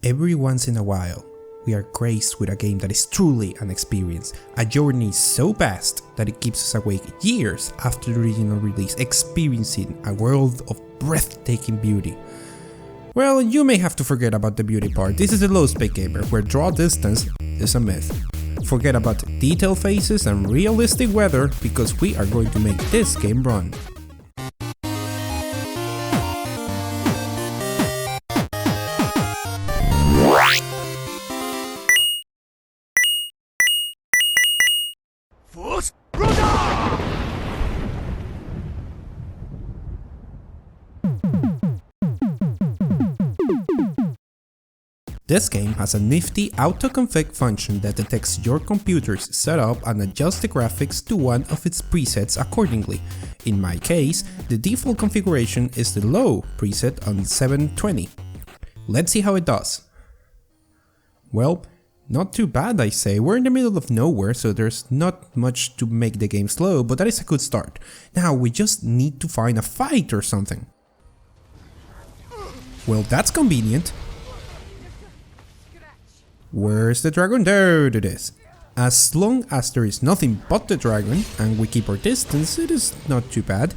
Every once in a while, we are graced with a game that is truly an experience, a journey so vast that it keeps us awake years after the original release, experiencing a world of breathtaking beauty. Well, you may have to forget about the beauty part. This is a LowSpecGamer, where draw distance is a myth. Forget about detailed faces and realistic weather, because we are going to make this game run. This game has a nifty auto-config function that detects your computer's setup and adjusts the graphics to one of its presets accordingly. In my case, the default configuration is the low preset on 720. Let's see how it does. Well, not too bad, I say. We're in the middle of nowhere, so there's not much to make the game slow, but that is a good start. Now we just need to find a fight or something. Well, that's convenient. Where's the dragon? There it is. As long as there is nothing but the dragon and we keep our distance, it is not too bad.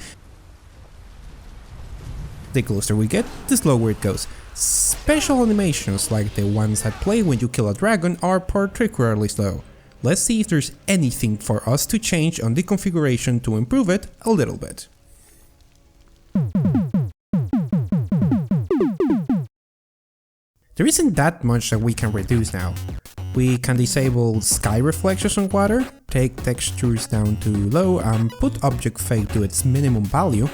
The closer we get, the slower it goes. Special animations like the ones that play when you kill a dragon are particularly slow. Let's see if there's anything for us to change on the configuration to improve it a little bit. There isn't that much that we can reduce now. We can disable sky reflections on water, take textures down to low and put object fade to its minimum value.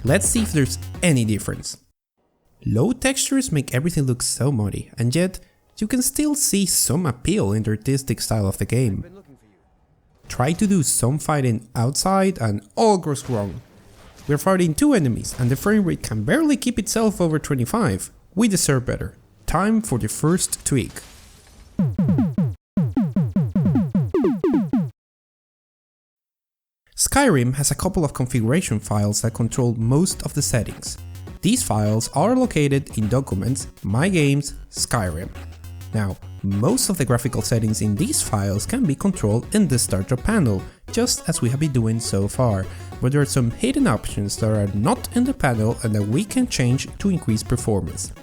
Let's see if there's any difference. Low textures make everything look so muddy, and yet you can still see some appeal in the artistic style of the game. Try to do some fighting outside and all goes wrong. We're fighting two enemies and the frame rate can barely keep itself over 25. We deserve better. Time for the first tweak. Skyrim has a couple of configuration files that control most of the settings. These files are located in Documents, My Games, Skyrim. Now, most of the graphical settings in these files can be controlled in the startup panel, just as we have been doing so far, but there are some hidden options that are not in the panel and that we can change to increase performance.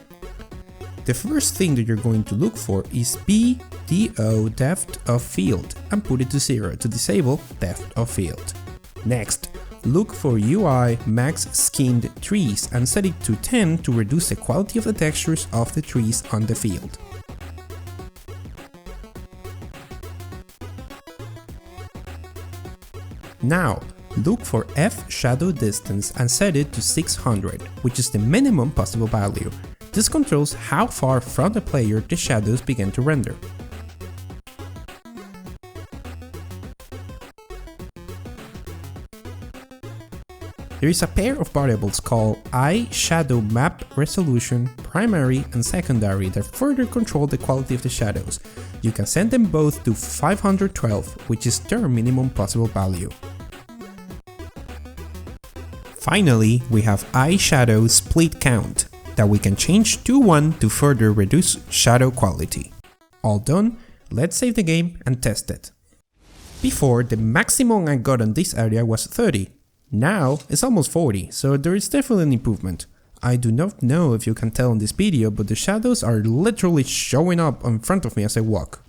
The first thing that you're going to look for is BDO depth of field and put it to 0 to disable depth of field. Next, look for UI max skinned trees and set it to 10 to reduce the quality of the textures of the trees on the field. Now, look for F shadow distance and set it to 600, which is the minimum possible value. This controls how far from the player the shadows begin to render. There is a pair of variables called shadow map resolution, primary and secondary that further control the quality of the shadows. You can set them both to 512, which is their minimum possible value. Finally, we have shadow split count that we can change to 1 to further reduce shadow quality. All done, let's save the game and test it. Before, the maximum I got on this area was 30. Now it's almost 40, so there is definitely an improvement. I do not know if you can tell in this video, but the shadows are literally showing up in front of me as I walk.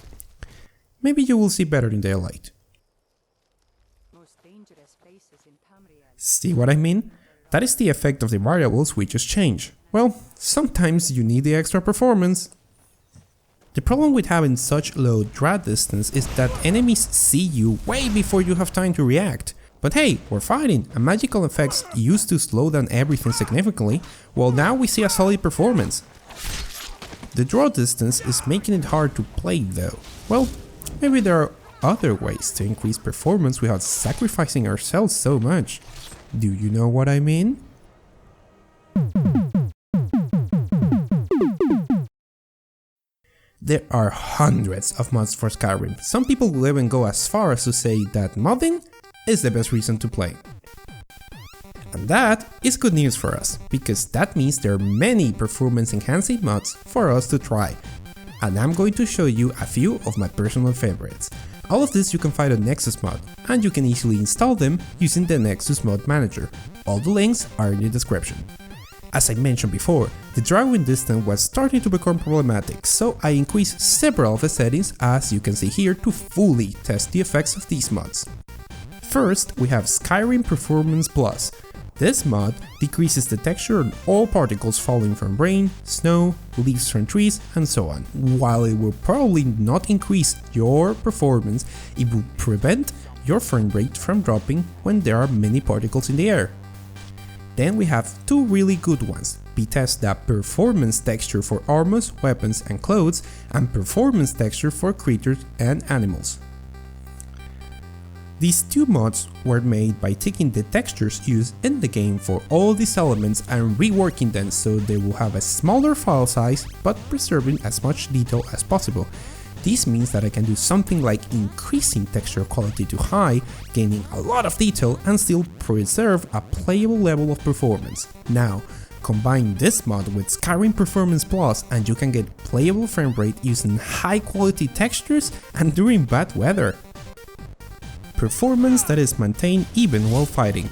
Maybe you will see better in daylight. See what I mean? That is the effect of the variables we just changed. Well, sometimes you need the extra performance. The problem with having such low draw distance is that enemies see you way before you have time to react. But hey, we're fighting, and magical effects used to slow down everything significantly, well now we see a solid performance. The draw distance is making it hard to play though. Well, maybe there are other ways to increase performance without sacrificing ourselves so much. Do you know what I mean? There are hundreds of mods for Skyrim. Some people will even go as far as to say that modding is the best reason to play. And that is good news for us, because that means there are many performance enhancing mods for us to try. And I'm going to show you a few of my personal favorites. All of this you can find on Nexus Mod, and you can easily install them using the Nexus Mod Manager. All the links are in the description. As I mentioned before, the drawing distance was starting to become problematic, so I increased several of the settings, as you can see here, to fully test the effects of these mods. First, we have Skyrim Performance Plus. This mod decreases the texture on all particles falling from rain, snow, leaves from trees, and so on. While it will probably not increase your performance, it will prevent your frame rate from dropping when there are many particles in the air. Then we have two really good ones. Bethesda Performance Texture for armors, weapons and clothes, and Performance Texture for creatures and animals. These two mods were made by taking the textures used in the game for all these elements and reworking them so they will have a smaller file size but preserving as much detail as possible. This means that I can do something like increasing texture quality to high, gaining a lot of detail and still preserve a playable level of performance. Now, combine this mod with Skyrim Performance Plus and you can get playable frame rate using high quality textures and during bad weather. Performance that is maintained even while fighting.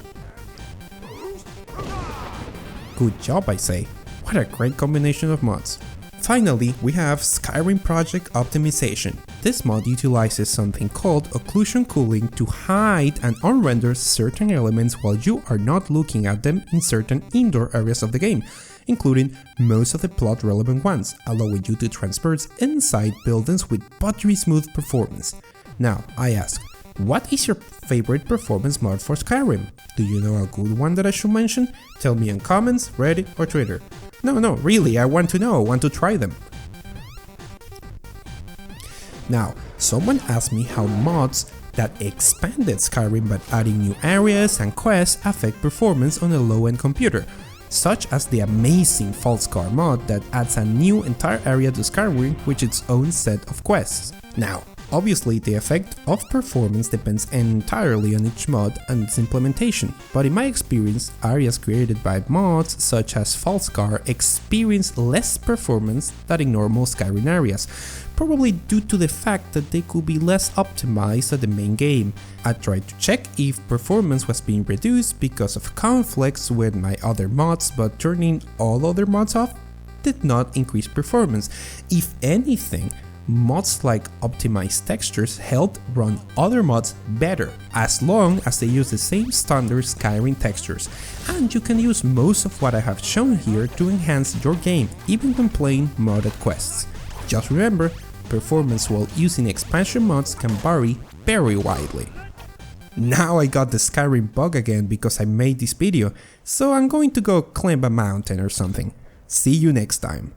Good job, I say. What a great combination of mods. Finally, we have Skyrim Project Optimization. This mod utilizes something called occlusion cooling to hide and unrender certain elements while you are not looking at them in certain indoor areas of the game, including most of the plot relevant ones, allowing you to transverse inside buildings with buttery smooth performance. Now, I ask, what is your favorite performance mod for Skyrim? Do you know a good one that I should mention? Tell me in comments, Reddit or Twitter. No, really, I want to know, I want to try them. Now, someone asked me how mods that expanded Skyrim by adding new areas and quests affect performance on a low-end computer, such as the amazing FALSKAAR mod that adds a new entire area to Skyrim with its own set of quests. Now, obviously, the effect of performance depends entirely on each mod and its implementation, but in my experience, areas created by mods such as FALSKAAR experience less performance than in normal Skyrim areas, probably due to the fact that they could be less optimized at the main game. I tried to check if performance was being reduced because of conflicts with my other mods, but turning all other mods off did not increase performance. If anything, mods like optimized textures helped run other mods better, as long as they use the same standard Skyrim textures, and you can use most of what I have shown here to enhance your game, even when playing modded quests. Just remember, performance while using expansion mods can vary very widely. Now I got the Skyrim bug again because I made this video, so I'm going to go climb a mountain or something. See you next time.